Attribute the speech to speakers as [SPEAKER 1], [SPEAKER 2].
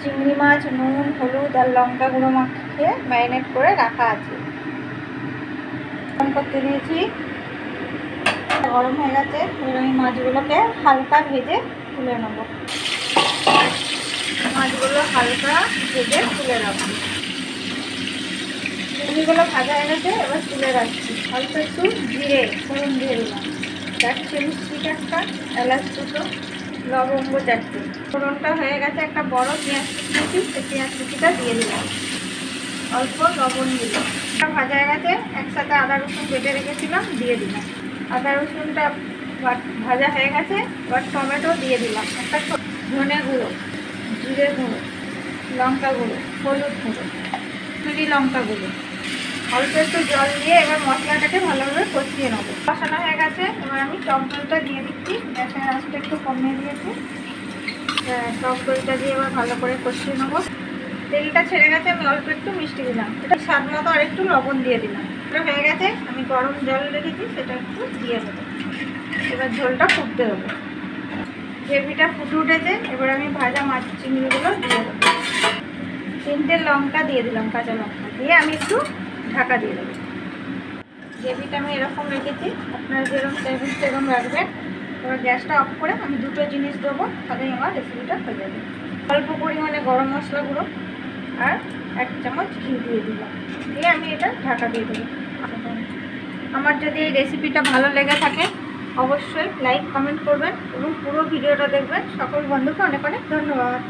[SPEAKER 1] চিংড়ি মাছ নুন হলুদ আর লঙ্কা গুঁড়ো মাখিয়ে ম্যারিনেট করে রাখা আছে। গরম করতে দিয়েছি, গরম হয়ে গেছে। এবার আমি মাছগুলোকে হালকা ভেজে তুলে নেব। মাছগুলো হালকা ভেজে তুলে রাখবো। চিংড়িগুলো ভাজা হয়ে গেছে, এবার তুলে রাখছি। অল্প একটু জিরে ফোড়ন দিয়ে দিলাম, চারটে মিষ্টি একটা, এলাচ দুটো, লবঙ্গ চারটে। ফোড়নটা হয়ে গেছে, একটা বড় পেঁয়াজ কুচি, সেই পেঁয়াজ কুচিটা দিয়ে দিলাম, অল্প লবণ দিলাম। ভাজা হয়ে গেছে, একসাথে আদা রসুন বেটে রেখেছিলাম দিয়ে দিলাম। আদা রসুনটা ভাজা হয়ে গেছে, এবার টমেটো দিয়ে দিলাম একটা। ধনে গুঁড়ো, জিরে গুঁড়ো, লঙ্কা গুঁড়ো, হলুদ গুঁড়ো, কাশ্মীরি লঙ্কা গুঁড়ো, অল্প একটু জল দিয়ে এবার মশলাটাকে ভালোভাবে কষিয়ে নেবো। কষানো হয়ে গেছে, এবার আমি টক দইটা দিয়ে দিচ্ছি। গ্যাসের আঁচটা একটু কমিয়ে দিয়েছি। টক দইটা দিয়ে এবার ভালো করে কষিয়ে নেবো। তেলটা ছেড়ে গেছে, আমি অল্প একটু মিষ্টি দিলাম, এটা স্বাদ মতো আর একটু লবণ দিয়ে দিলাম। এটা হয়ে গেছে, আমি গরম জল রেখেছি সেটা একটু দিয়ে দেবো। এবার ঝোলটা ফুটতে দেবো। গ্রেভিটা ফুটে উঠেছে, এবার আমি ভাজা মাছ চিংড়িগুলো দিয়ে দেবো। 3টে লঙ্কা দিয়ে দিলাম, কাঁচা লঙ্কা দিয়ে আমি একটু ঢাকা দিয়ে দেবো। গ্রেভিটা আমি এরকম রেখেছি, আপনারা যেরকম চাইবেন সেরকম রাখবেন। এবার গ্যাসটা অফ করে আমি দুটো জিনিস দেবো, তাহলেই আমার রেসিপিটা হয়ে যাবে। অল্প পরিমাণে গরম মশলা গুঁড়ো আর 1 চামচ ঘি দিয়ে দিলাম, দিয়ে আমি এটা ঢাকা দিয়ে দেবো। আমার যদি এই রেসিপিটা ভালো লেগে থাকে অবশ্যই লাইক কমেন্ট করবেন এবং পুরো ভিডিওটা দেখবেন। সকল বন্ধুকে অনেক অনেক ধন্যবাদ।